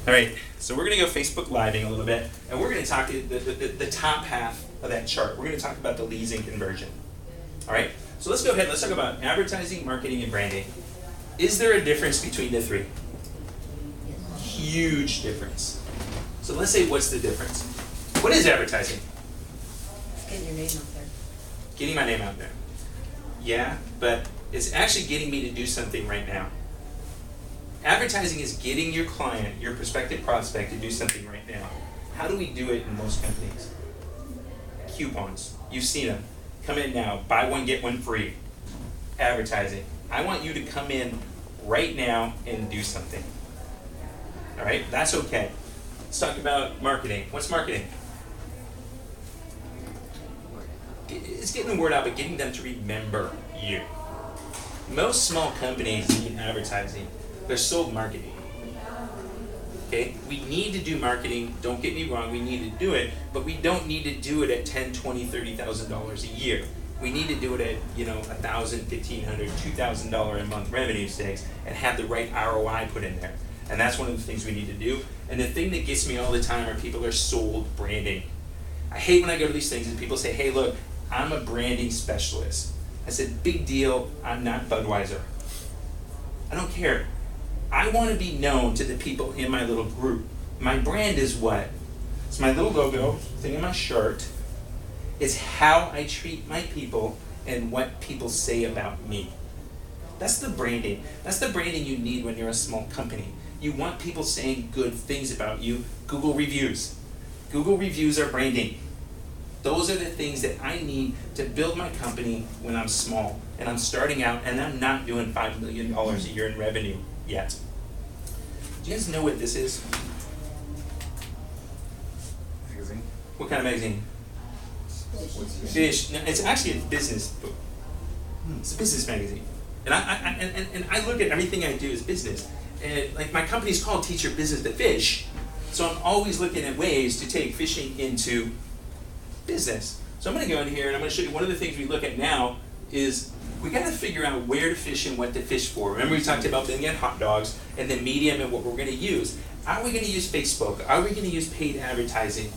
All right, so we're going to go Facebook Living a little bit, and we're going to talk to the top half of that chart. We're going to talk about the leads and conversion. All right, so let's go ahead. Let's talk about advertising, marketing, and branding. Is there a difference between the three? Huge difference. So let's say, what's the difference? What is advertising? Getting your name out there. Getting my name out there. Yeah, but it's actually getting me to do something right now. Advertising is getting your client, your prospective prospect, to do something right now. How do we do it in most companies? Coupons. You've seen them. Come in now. Buy one, get one free. Advertising. I want you to come in right now and do something. All right? That's okay. Let's talk about marketing. What's marketing? It's getting the word out, but getting them to remember you. Most small companies in advertising, they're sold marketing. Okay? We need to do marketing. Don't get me wrong, we need to do it, but we don't need to do it at $10,000, $20,000, $30,000 a year. We need to do it at, $1,000, $1,500, $2,000 a month revenue stakes and have the right ROI put in there. And that's one of the things we need to do. And the thing that gets me all the time are people are sold branding. I hate when I go to these things and people say, hey, look, I'm a branding specialist. I said, big deal, I'm not Budweiser. I don't care. I want to be known to the people in my little group. My brand is what? It's my little logo, thing in my shirt. It's how I treat my people and what people say about me. That's the branding. That's the branding you need when you're a small company. You want people saying good things about you. Google reviews. Google reviews are branding. Those are the things that I need to build my company when I'm small and I'm starting out and I'm not doing $5 million a year in revenue yet. Do you guys know what this is? Magazine? What kind of magazine? Fish. No, it's actually a business book. It's a business magazine. And I look at everything I do as business. And like my company's called Teach Your Business to Fish. So I'm always looking at ways to take fishing into business. So I'm going to go in here and I'm going to show you one of the things we look at now is we got to figure out where to fish and what to fish for. Remember we talked about being at hot dogs and the medium and what we're going to use. Are we going to use Facebook? Are we going to use paid advertising?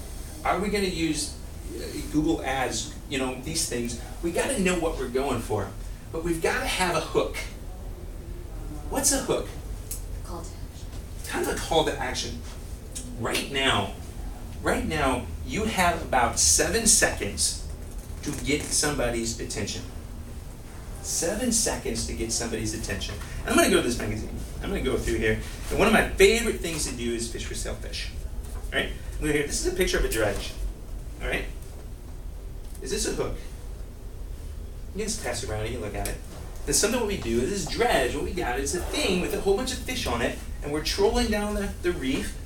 Are we going to use Google ads? These things. We got to know what we're going for. But we've got to have a hook. What's a hook? Call to action. Kind of a call to action. Right now, you have about 7 seconds to get somebody's attention. 7 seconds to get somebody's attention. I'm going to go to this magazine. I'm going to go through here. And one of my favorite things to do is fish for sailfish. All right? I'm going to here. This is a picture of a dredge. All right? Is this a hook? You just pass it around and you look at it. Then something what we do is this dredge, what we got is a thing with a whole bunch of fish on it, and we're trolling down the reef.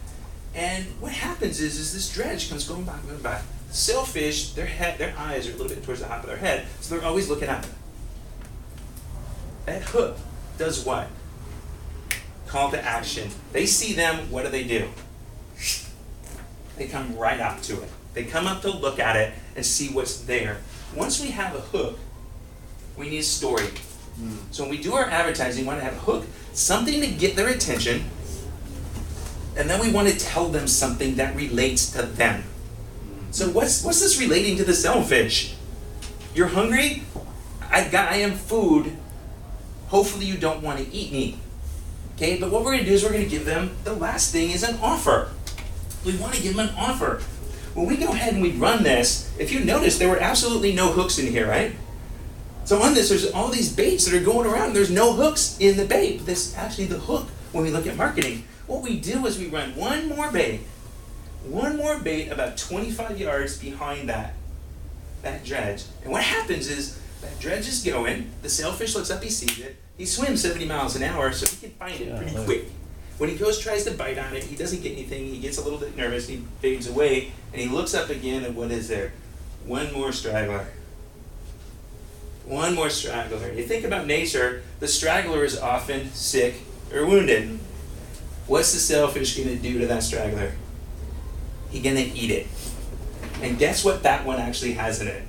And what happens is this dredge comes going by. Sailfish, their eyes are a little bit towards the top of their head, so they're always looking up. That hook does what? Call to action. They see them, what do? They come right up to it. They come up to look at it and see what's there. Once we have a hook, we need a story. So when we do our advertising, we want to have a hook, something to get their attention, and then we want to tell them something that relates to them. So what's this relating to the sailfish? You're hungry? I am food. Hopefully you don't want to eat me. Okay, but what we're going to do is we're going to give them, the last thing is an offer. We want to give them an offer. When we go ahead and we run this, if you notice, there were absolutely no hooks in here, right? So on this, there's all these baits that are going around. There's no hooks in the bait. But this actually the hook when we look at marketing. What we do is we run one more bait about 25 yards behind that dredge. And what happens is that dredge is going, the sailfish looks up, he sees it, he swims 70 miles an hour, so he can find it pretty quick. When he tries to bite on it, he doesn't get anything, he gets a little bit nervous, he fades away, and he looks up again, and what is there? One more straggler. One more straggler. You think about nature, the straggler is often sick or wounded. What's the sailfish going to do to that straggler? He's going to eat it. And guess what that one actually has in it?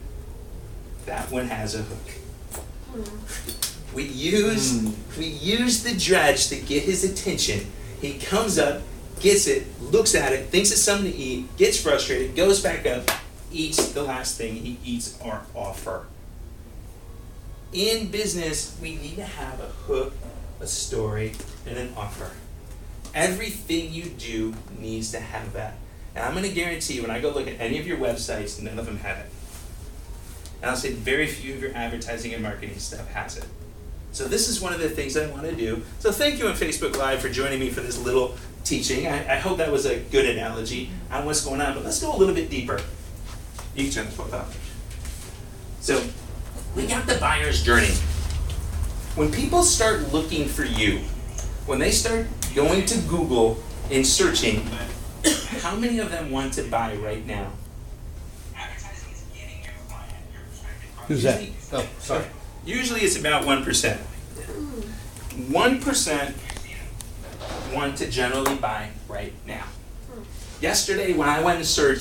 That one has a hook. We use the dredge to get his attention. He comes up, gets it, looks at it, thinks it's something to eat, gets frustrated, goes back up, eats the last thing he eats our offer. In business, we need to have a hook, a story, and an offer. Everything you do needs to have that. And I'm going to guarantee you, when I go look at any of your websites, none of them have it. And I'll say very few of your advertising and marketing stuff has it. So this is one of the things I want to do. So thank you on Facebook Live for joining me for this little teaching. I hope that was a good analogy on what's going on, but let's go a little bit deeper. You can turn this both off. So we got the buyer's journey. When people start looking for you, when they start going to Google and searching, how many of them want to buy right now? Who's that? Oh, sorry. Usually it's about 1%. 1% want to generally buy right now. Yesterday when I went and searched,